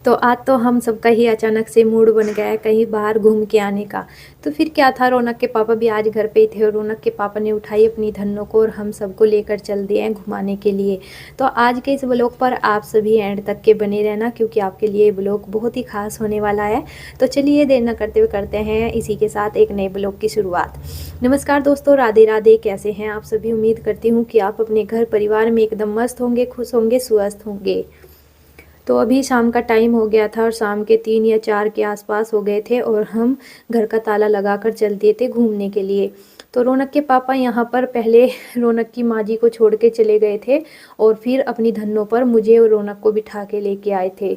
तो आज तो हम सबका ही अचानक से मूड बन गया है कहीं बाहर घूम के आने का। तो फिर क्या था, रौनक के पापा भी आज घर पे ही थे और रौनक के पापा ने उठाई अपनी धन्नो को और हम सबको लेकर चल दिए हैं घुमाने के लिए। तो आज के इस ब्लॉग पर आप सभी एंड तक के बने रहना, क्योंकि आपके लिए ब्लॉग बहुत ही खास होने वाला है। तो चलिए देर न करते हुए करते हैं इसी के साथ एक नए ब्लॉग की शुरुआत। नमस्कार दोस्तों, राधे राधे। कैसे हैं आप सभी? उम्मीद करती हूँ कि आप अपने घर परिवार में एकदम मस्त होंगे, खुश होंगे, स्वस्थ होंगे। तो अभी शाम का टाइम हो गया था और शाम के 3 या 4 के आसपास हो गए थे और हम घर का ताला लगाकर चल दिए थे घूमने के लिए। तो रौनक के पापा यहाँ पर पहले रौनक की माँ जी को छोड़ के चले गए थे और फिर अपनी धन्नों पर मुझे और रौनक को बिठा के लेके आए थे।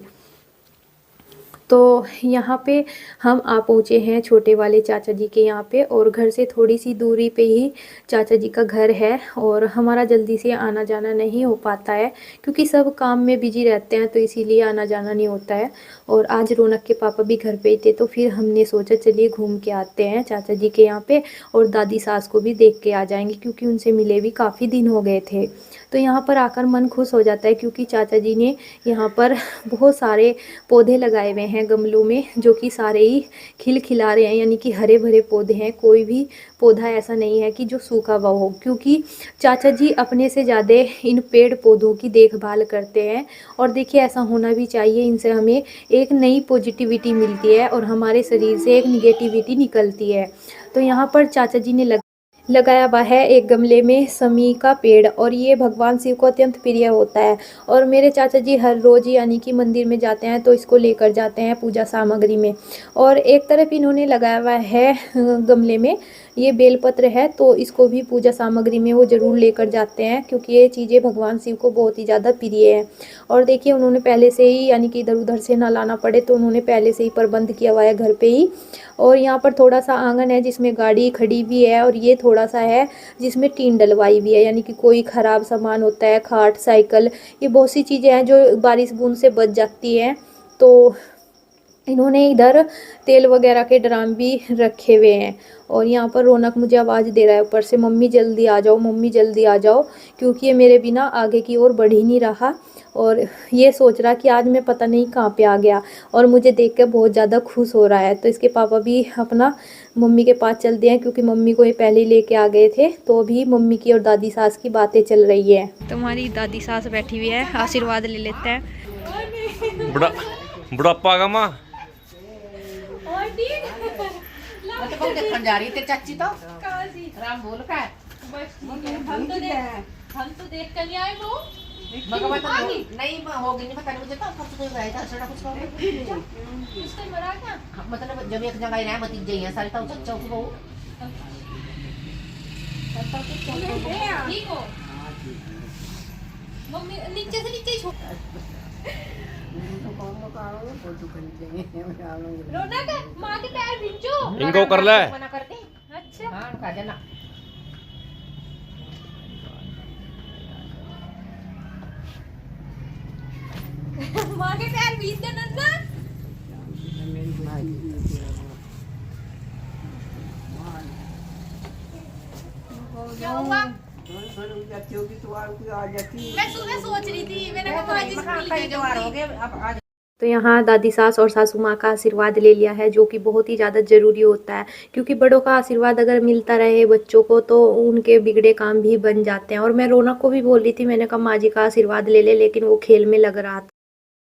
तो यहाँ पे हम आ पहुँचे हैं छोटे वाले चाचा जी के यहाँ पे, और घर से थोड़ी सी दूरी पे ही चाचा जी का घर है और हमारा जल्दी से आना जाना नहीं हो पाता है क्योंकि सब काम में बिजी रहते हैं, तो इसीलिए आना जाना नहीं होता है। और आज रौनक के पापा भी घर पे ही थे, तो फिर हमने सोचा चलिए घूम के आते हैं चाचा जी के यहाँ पे और दादी सास को भी देख के आ जाएंगे क्योंकि उनसे मिले भी काफ़ी दिन हो गए थे। तो यहाँ पर आकर मन खुश हो जाता है क्योंकि चाचा जी ने यहाँ पर बहुत सारे पौधे लगाए हुए हैं गमलों में, जो कि सारे ही खिला रहे हैं, यानी कि हरे भरे पौधे हैं। कोई भी पौधा ऐसा नहीं है कि जो सूखा हुआ हो, क्योंकि चाचा जी अपने से ज़्यादा इन पेड़ पौधों की देखभाल करते हैं। और देखिए ऐसा होना भी चाहिए, इनसे हमें एक नई पॉजिटिविटी मिलती है और हमारे शरीर से एक निगेटिविटी निकलती है। तो यहाँ पर चाचा जी ने लगाया हुआ है एक गमले में समी का पेड़, और ये भगवान शिव को अत्यंत प्रिय होता है। और मेरे चाचा जी हर रोज़ यानी कि मंदिर में जाते हैं तो इसको लेकर जाते हैं पूजा सामग्री में। और एक तरफ इन्होंने लगाया हुआ है गमले में ये बेलपत्र है, तो इसको भी पूजा सामग्री में वो ज़रूर लेकर जाते हैं क्योंकि ये चीज़ें भगवान शिव को बहुत ही ज़्यादा प्रिय है। और देखिए उन्होंने पहले से ही, यानी कि इधर उधर से ना लाना पड़े, तो उन्होंने पहले से ही प्रबंध किया हुआ है घर पे ही। और यहाँ पर थोड़ा सा आंगन है जिसमें गाड़ी खड़ी भी है, और ये थोड़ा सा है जिसमें टीन डलवाई भी है, यानी कि कोई ख़राब सामान होता है, खाट, साइकिल, ये बहुत सी चीज़ें हैं जो बारिश बूंद से बच जाती हैं। तो इन्होंने इधर तेल वगैरह के ड्राम भी रखे हुए हैं। और यहाँ पर रौनक मुझे आवाज़ दे रहा है ऊपर से, मम्मी जल्दी आ जाओ, मम्मी जल्दी आ जाओ, क्योंकि ये मेरे बिना आगे की ओर बढ़ ही नहीं रहा। और ये सोच रहा कि आज मैं पता नहीं कहाँ पे आ गया, और मुझे देख कर बहुत ज़्यादा खुश हो रहा है। तो इसके पापा भी अपना मम्मी के पास चल दिए हैं क्योंकि मम्मी को ये पहले ही लेके आ गए थे। तो अभी मम्मी की और दादी सास की बातें चल रही है। तुम्हारी दादी सास बैठी हुई है, आशीर्वाद ले लेते हैं। बुढ़ापा का माँ देखने जा रही थी चाची, तो राम बोल का हम तो देख कर नहीं आए वो भगवान नहीं होगी, नहीं पता नहीं मुझे, तो कुछ कोई गया था सड़ा कुछ उसको मरा क्या मतलब जब एक जगह रहा मत जाइए सारी तो चौक को ठीक हो मम्मी नीचे से नीचे छोड़ रौनक माँ के पैर भिंचो इनको कर ले मना करते। अच्छा हाँ खा जाना माँ के पैर भींच देना ना। क्या हुआ? मैं सुबह सोच रही थी, मैंने कहा माँ जी स्कूल गए जाऊंगी। तो यहाँ दादी सास और सासू माँ का आशीर्वाद ले लिया है, जो कि बहुत ही ज़्यादा ज़रूरी होता है, क्योंकि बड़ों का आशीर्वाद अगर मिलता रहे बच्चों को तो उनके बिगड़े काम भी बन जाते हैं। और मैं रौनक को भी बोल रही थी, मैंने कहा माँ जी का आशीर्वाद ले ले, लेकिन वो खेल में लग रहा था।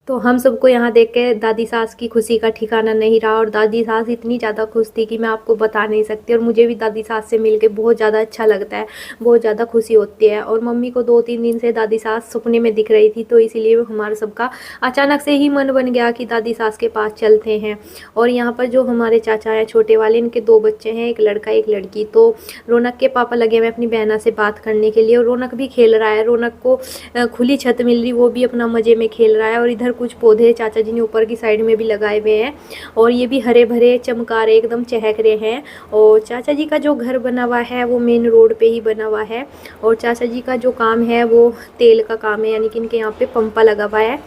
तो हम सबको यहाँ देख के दादी सास की खुशी का ठिकाना नहीं रहा, और दादी सास इतनी ज़्यादा खुश थी कि मैं आपको बता नहीं सकती। और मुझे भी दादी सास से मिलके बहुत ज़्यादा अच्छा लगता है, बहुत ज़्यादा खुशी होती है। और मम्मी को 2-3 दिन से दादी सास सपने में दिख रही थी, तो इसीलिए हमारा सबका अचानक से ही मन बन गया कि दादी सास के पास चलते हैं। और यहाँ पर जो हमारे चाचा हैं छोटे वाले, इनके 2 बच्चे हैं, एक लड़का एक लड़की। तो रौनक के पापा लगे हुए अपनी बहना से बात करने के लिए, और रौनक भी खेल रहा है। रौनक को खुली छत मिल रही, वो भी अपना मज़े में खेल रहा है। और इधर कुछ पौधे चाचा जी ने ऊपर की साइड में भी लगाए हुए हैं, और ये भी हरे भरे चमकारे एकदम चहक रहे हैं। और चाचा जी का जो घर बना हुआ है वो मेन रोड पे ही बना हुआ है, और चाचा जी का जो काम है वो तेल का काम है, यानी कि इनके यहाँ पे पंपा लगा हुआ है,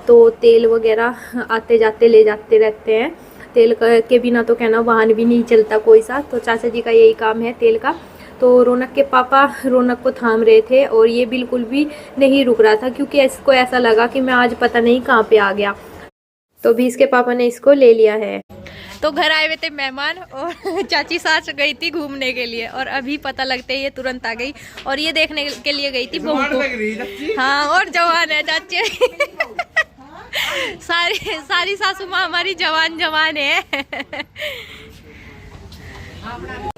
तो तेल वगैरह आते जाते ले जाते रहते हैं। तेल के बिना तो कहना वाहन भी नहीं चलता कोई सा, तो चाचा जी का यही काम है तेल का। तो रौनक के पापा रौनक को थाम रहे थे, और ये बिल्कुल भी नहीं रुक रहा था क्योंकि इसको ऐसा लगा कि मैं आज पता नहीं कहाँ पे आ गया। तो भी इसके पापा ने इसको ले लिया है। तो घर आए हुए थे मेहमान और चाची सास गई थी घूमने के लिए और अभी पता लगते ही ये तुरंत आ गई और ये देखने के लिए गई थी बहू को। हाँ और जवान है चाची। सारी सासू माँ हमारी जवान है।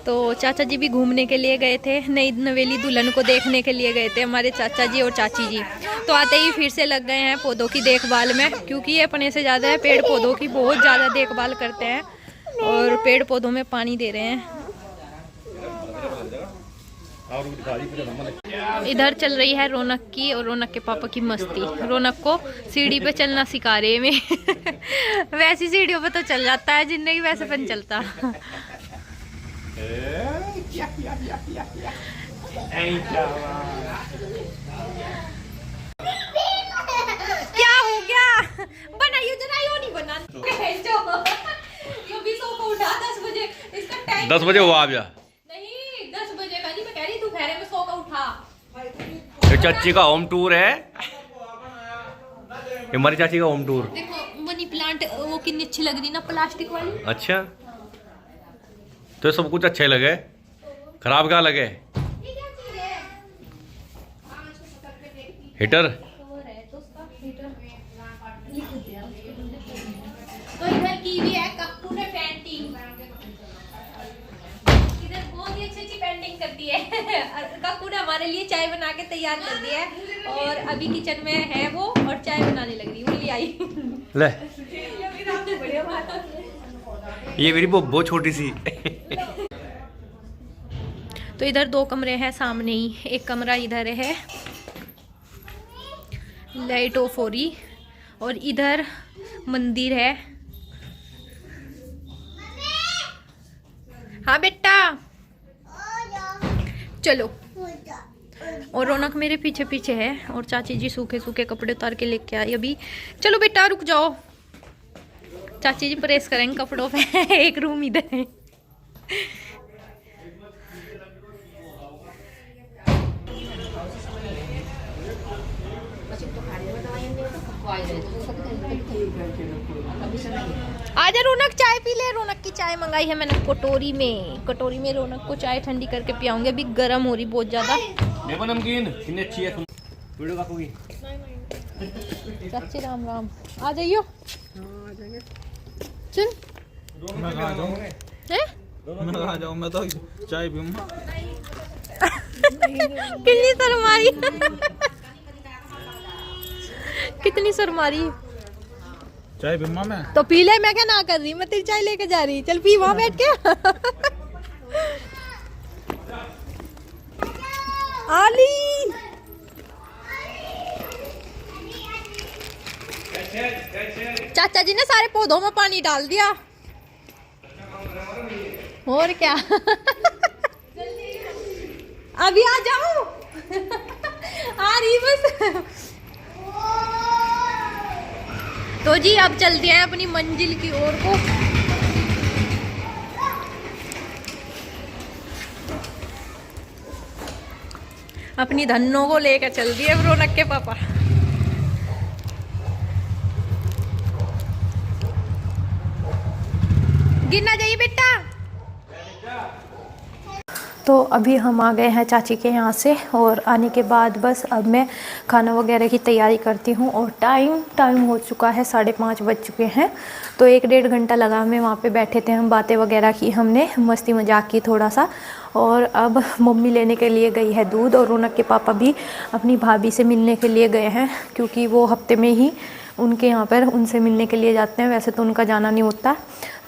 तो चाचा जी भी घूमने के लिए गए थे, नई नवेली दुल्हन को देखने के लिए गए थे हमारे चाचा जी और चाची जी। तो आते ही फिर से लग गए हैं पौधों की देखभाल में, क्योंकि ये अपने से ज़्यादा है पेड़ पौधों की बहुत ज़्यादा देखभाल करते हैं और पेड़ पौधों में पानी दे रहे हैं। इधर चल रही है रौनक की और रौनक के पापा की मस्ती। रौनक को सीढ़ी पे चलना सिखा रहे हैं में। वैसी सीढ़ियों पे तो चल जाता है जिंदगी, वैसे पे नहीं चलता। क्या हो गया? बनाइयो जरा, यो नहीं बना। यो भी सो को उठा 10 बजे, इसका टाइम 10 बजे वो आ जा। नहीं 10 बजे का नहीं, मैं कह रही तू खैरे में सो का उठा। ये चाची का होम टूर है, ये हमारी चाची का होम टूर। देखो मनी प्लांट वो कितनी अच्छी लग रही ना, प्लास्टिक वाली। अच्छा तो सब कुछ अच्छे लगे, खराब क्या लगे? हीटर। तो इधर की भी है कप्पू ने पेंटिंग, इधर बहुत ही अच्छी पेंटिंग करती है। कप्पू ने हमारे लिए चाय बना के तैयार कर दी है और अभी किचन में है वो और चाय बनाने लग रही, वो ले आई। ले ये मेरी बहुत छोटी सी। तो इधर 2 कमरे हैं सामने ही, एक कमरा इधर है लाइट ऑफ हो रही और इधर मंदिर है। हाँ बेटा चलो। और रौनक मेरे पीछे पीछे है और चाची जी सूखे सूखे कपड़े उतार के लेके आई अभी। चलो बेटा रुक जाओ, चाची जी प्रेस करेंगे कपड़ों पे। एक रूम इधर है। आजा रौनक चाय पी ले। रौनक की चाय मंगाई है मैंने कटोरी में रौनक को चाय ठंडी करके पियाऊंगी, अभी गर्म हो रही बहुत ज्यादा। देखो नमकीन कितनी अच्छी है, वीडियो काटोगी? चाची राम राम, आ जाइयो। चल मैं कहाँ जाऊँ? मैं कहाँ जाऊँ? मैं तो चाय पीऊँगा। कितनी शर्मारी, कितनी शर्मारी। चाय पीऊँगा मैं। तो पी ले, मैं क्या ना कर रही, मैं तेरी चाय लेके जा रही। चल पी वहां बैठ के। आली चाचा जी ने सारे पौधों में पानी डाल दिया और क्या। अभी आ जाऊं। आ रही बस। तो जी अब चलते हैं अपनी मंजिल की ओर को। अपनी धन्नों को लेकर चल दिए रौनक के पापा। गिरना जाइए बेटा। तो अभी हम आ गए हैं चाची के यहाँ से और आने के बाद बस अब मैं खाना वगैरह की तैयारी करती हूँ और टाइम हो चुका है, 5:30 बज चुके हैं। तो 1-1.5 घंटा लगा हमें, वहाँ पे बैठे थे हम, बातें वगैरह की हमने, मस्ती मजाक की थोड़ा सा। और अब मम्मी लेने के लिए गई है दूध और रौनक के पापा भी अपनी भाभी से मिलने के लिए गए हैं, क्योंकि वो हफ्ते में ही उनके यहाँ पर उनसे मिलने के लिए जाते हैं, वैसे तो उनका जाना नहीं होता।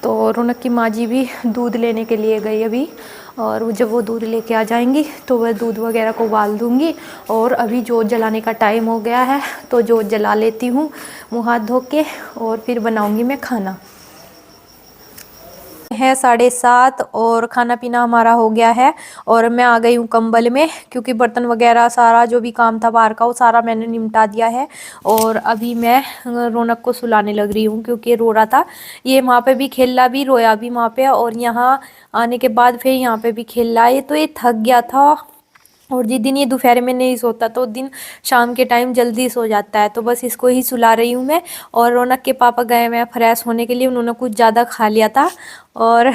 तो रौनक की माँ जी भी दूध लेने के लिए गई अभी, और जब वो दूध लेके आ जाएंगी तो वह दूध वगैरह को उबाल दूँगी। और अभी जोत जलाने का टाइम हो गया है तो जोत जला लेती हूँ मुँह हाथ धो के, और फिर बनाऊँगी मैं खाना। है 7:30 और खाना पीना हमारा हो गया है और मैं आ गई हूँ कंबल में, क्योंकि बर्तन वगैरह सारा जो भी काम था बाहर का वो सारा मैंने निपटा दिया है। और अभी मैं रौनक को सुलाने लग रही हूँ, क्योंकि रो रहा था, ये वहाँ पे भी खेला भी, रोया भी वहाँ पे, और यहाँ आने के बाद फिर यहाँ पे भी खेल रहा है। तो ये थक गया था और जिस दिन ये दोपहर में नहीं सोता तो उस दिन शाम के टाइम जल्दी सो जाता है। तो बस इसको ही सुला रही हूँ मैं। और रौनक के पापा गए हुए हैं फ्रेश होने के लिए, उन्होंने कुछ ज़्यादा खा लिया था। और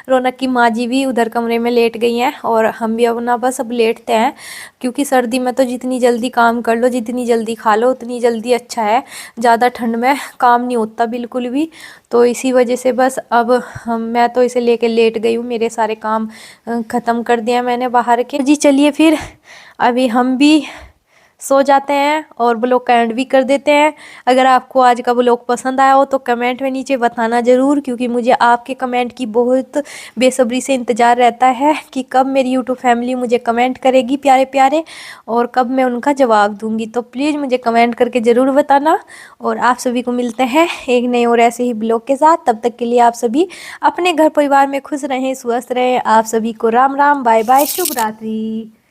रौनक की माँ जी भी उधर कमरे में लेट गई हैं और हम भी अब ना बस अब लेटते हैं, क्योंकि सर्दी में तो जितनी जल्दी काम कर लो, जितनी जल्दी खा लो उतनी जल्दी अच्छा है। ज़्यादा ठंड में काम नहीं होता बिल्कुल भी। तो इसी वजह से बस अब मैं तो इसे लेके लेट गई हूँ। मेरे सारे काम ख़त्म कर दिया मैंने बाहर के। जी चलिए फिर अभी हम भी सो जाते हैं और ब्लॉग का एंड भी कर देते हैं। अगर आपको आज का ब्लॉग पसंद आया हो तो कमेंट में नीचे बताना ज़रूर, क्योंकि मुझे आपके कमेंट की बहुत बेसब्री से इंतज़ार रहता है कि कब मेरी यूट्यूब फैमिली मुझे कमेंट करेगी प्यारे प्यारे और कब मैं उनका जवाब दूंगी। तो प्लीज़ मुझे कमेंट करके ज़रूर बताना। और आप सभी को मिलते हैं एक नए और ऐसे ही ब्लॉग के साथ। तब तक के लिए आप सभी अपने घर परिवार में खुश रहें, स्वस्थ रहें। आप सभी को राम राम, बाय बाय, शुभ रात्रि।